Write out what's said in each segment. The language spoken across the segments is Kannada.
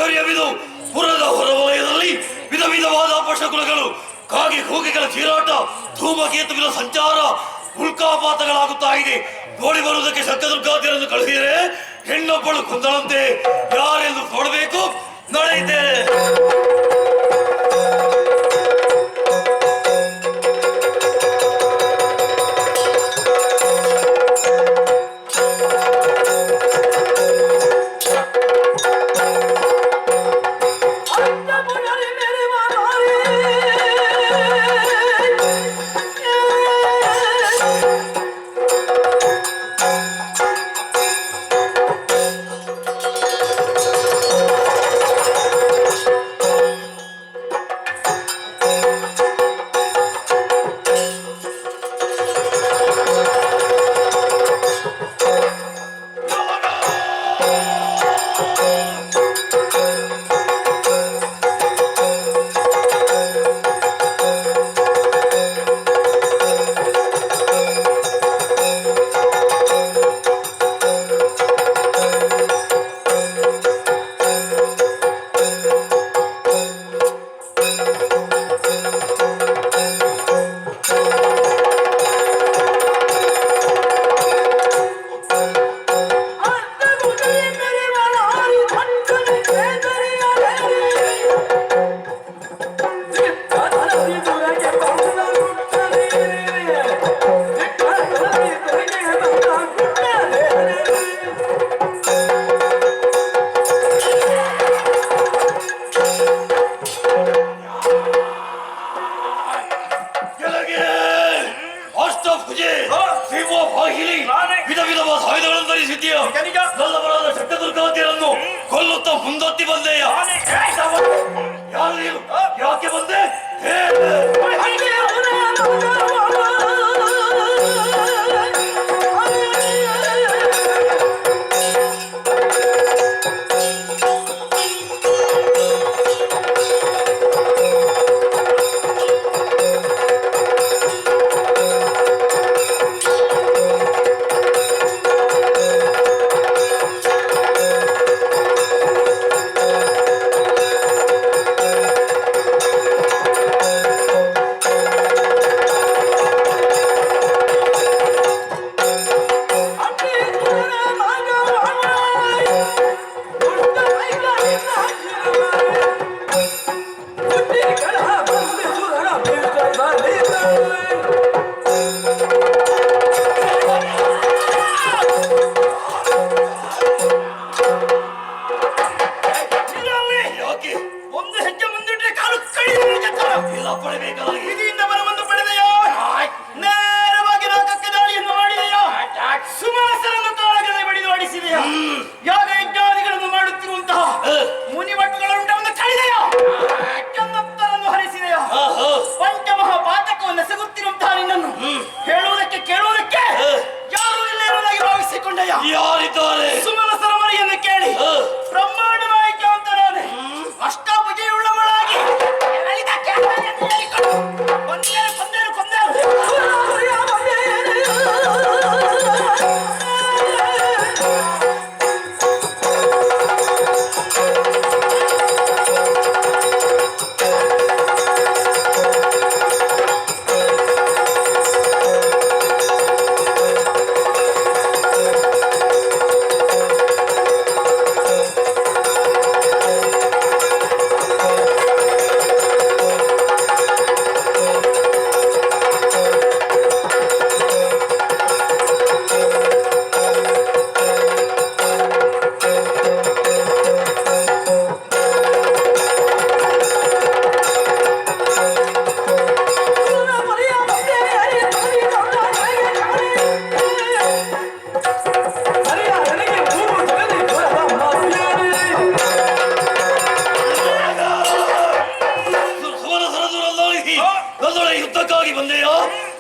ಆಶ್ಚರ್ಯವಿದು. ಪುರದ ಹೊರವಲಯದಲ್ಲಿ ವಿಧ ವಿಧವಾದ ಅಪಶಕುನಗಳು, ಕಾಗೆ ಕೂಗೆಗಳ ಚೀರಾಟ, ಧೂಮಕೇತುವಿನ ಸಂಚಾರ, ಉಲ್ಕಾಪಾತಗಳಾಗುತ್ತಾ ಇದೆ. ನೋಡಿ ಬರುವುದಕ್ಕೆ ಶಕ್ತದುರ್ಗಾದ್ಯರನ್ನು ಕಳುಹಿದರೆ ಹೆಣ್ಣೊಬ್ಬಳು ಕೊಂದಳಂತೆ. ಯಾರೆಂದು ನೋಡಬೇಕು, ನಡೆಯುತ್ತೇನೆ. ವಿಧ ವಿಧವಾದ ಆಯುಧಗಳನ್ನು ಧರಿಸಿದ್ದೀಯ. ನಲ್ಲವರಾದ ಶಕ್ತದುರ್ಗಾದ್ಯರನ್ನು ಕೊಲ್ಲುತ್ತಾ ಮುಂದೊತ್ತಿ ಬಂದೆಯ. ಯಾರು ನೀನು? ಯಾಕೆ ಬಂದೆ? ಯಾರಿದ್ದಾರೆ? ಸುಮನ ಸರಮರಿಯನ್ನು ಕೇಳಿ ಬ್ರಹ್ಮಾಂಡ ನಾಯಕ ಅಂತ ನಾನೇ ಅಷ್ಟಾಭುಜಯುಳ್ಳವಳಾಗಿ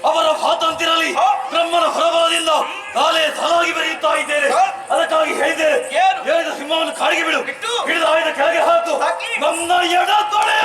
ಅವರ ಮಾತಂತಿರಲಿ. ಬ್ರಹ್ಮನ ಹೊರಬಲದಿಂದ ನಾಳೆ ಸಾಲಾಗಿ ಬರೆಯುತ್ತಾ ಇದ್ದೇನೆ. ಅದಕ್ಕಾಗಿ ಹೇಳಿದೆ, ಹೇಳಿದ ಸಿಂಹವನ್ನು ಕಾಡಿಗೆ ಬಿಡು, ಹಿಡಿದ ಆಯುಧ ಕೆಳಗೆ ಹಾಕು, ನನ್ನ ಎಡ ತೊಡೆ.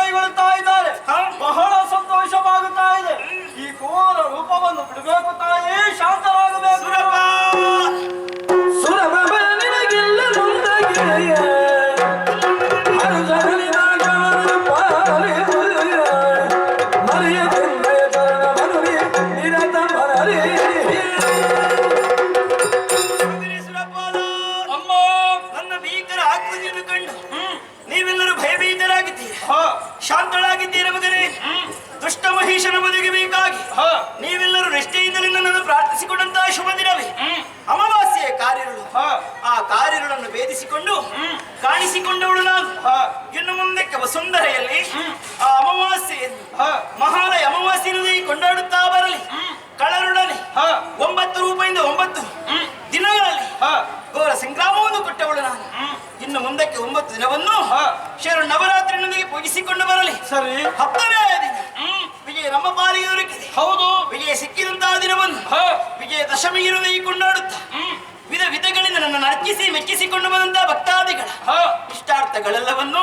ಕೈಗೊಳ್ಳುತ್ತಾ ಇದ್ದಾರೆ. ಬಹಳ ಸಂತೋಷವಾಗುತ್ತಾ ಇದೆ. ಈ ಘೋರ ರೂಪವನ್ನು ಬಿಡಬೇಕು ತಾಯಿ, ಶಾಂತರಾಗಬೇಕು. ನೀವೆಲ್ಲರೂ ಭಯಭೀತರಾಗಿದ್ದೀರಿ, ಶಾಂತಳಾಗಿದ್ದೀರಿ ಮಗನೇ. ದುಷ್ಟ ಮಹಿಷನ ಬದುಕಿಗೆ ಬೇಕಾಗಿ ನೀವೆಲ್ಲರೂ ನಿಷ್ಠೆಯಿಂದಲೇ ನನ್ನನ್ನು ಪ್ರಾರ್ಥಿಸಿಕೊಂಡಂತಹ ಶುಭ ದಿನವೇ ಅಮಾವಾಸ್ಯೆಯ ಕಾರ್ಯಗಳು. ಆ ಕಾರ್ಯಗಳನ್ನು ಭೇದಿಸಿಕೊಂಡು ಕಾಣಿಸಿಕೊಂಡವಳು ನಾನು. ಇನ್ನು ಮುಂದಕ್ಕೆ ವಸುಂಧರೆಯಲ್ಲಿ ಆ ಅಮಾವಾಸ್ಯೆಯನ್ನು ಮಹಾಲಯ ಅಮಾವಾಸ್ಯೆಯನ್ನು ಕೊಂಡಾಡುತ್ತಾ ಬರಲಿ. ಕಳರುಡನೆ 9 ರೂಪಾಯಿಂದ 9 ದಿನಗಳಲ್ಲಿ ಘೋರ ಸಂಗ್ರಾಮವನ್ನು ಕೊಟ್ಟವಳು ನಾನು. ಇನ್ನು ಮುಂದಕ್ಕೆ 9 ದಿನವನ್ನು ಶರ ನವರಾತ್ರಿಯೊಂದಿಗೆ ಪೂಜಿಸಿಕೊಂಡು ಬರಲಿ. ಸರಿ. 10ನೇ ದಿನ ವಿಜಯ ನಮ್ಮ ಪಾಲಿಗೆ ದೊರಕಿದೆ. ಹೌದು. ವಿಜಯ ಸಿಕ್ಕಿದಂತಹ ದಿನವನ್ನು ವಿಜಯ ದಶಮಿಯನ್ನು ಕೊಂಡಾಡುತ್ತಾ ವಿಧ ವಿಧಗಳಿಂದ ನನ್ನನ್ನು ಅರ್ಚಿಸಿ ಮೆಚ್ಚಿಸಿಕೊಂಡು ಬಂದಂತಹ ಭಕ್ತಾದಿಗಳ ಇಷ್ಟಾರ್ಥಗಳೆಲ್ಲವನ್ನು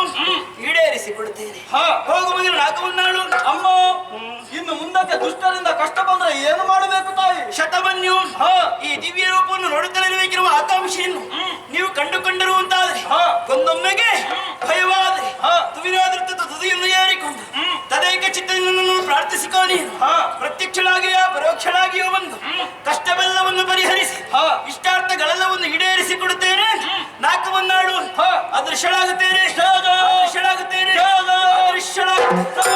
ಈಡೇರಿಸಿಕೊಡುತ್ತೇನೆ. ಹೋಗು ಮಗನ ನಾಗವನ್ನಾಳು. ಅಮ್ಮ, ಇನ್ನು ಮುಂದಕ್ಕೆ ದುಷ್ಟರಿಂದ ಕಷ್ಟ ಬಂದ್ರೆ ಏನು ಮಾಡಬೇಕು ತಾಯಿ? ಶತವನ್ಯು ಈ ದಿವ್ಯ ರೂಪವನ್ನು ನೋಡುತ್ತಲಿರಬೇಕಿರುವ ಆಕಾಂಕ್ಷೆಯನ್ನು ನೀವು ಕಂಡುಕೊಂಡಿರುವಂತಾದ್ರೆ ಒಂದೊಮ್ಮೆಗೆ ಭಯವಾದ್ರೆ ತುವಿನಾದೃತ ತುದಿಯನ್ನು ಏರಿಕೊಂಡು ತದೇಕ ಚಿತ್ತದಿಂದ ಪ್ರಾರ್ಥಿಸಿಕೋ. ನೀನು ಪ್ರತ್ಯಕ್ಷಳಾಗಿಯೋ ಪರೋಕ್ಷಳಾಗಿಯೋ ಬಂದು ಕಷ್ಟವೆಲ್ಲವನ್ನು ಪರಿಹರಿಸಿ ಇಷ್ಟಾರ್ಥಗಳೆಲ್ಲವನ್ನು ಈಡೇರಿಸಿಕೊಡುತ್ತೇನೆ. ನಾಲ್ಕವನ್ನಾಡು ಅದೃಶ್ಯಳಾಗುತ್ತೇನೆ, ಅದೃಶ್ಯಳಾಗುತ್ತೇನೆ, ಅದೃಶ್ಯಳಾಗುತ್ತೇನೆ.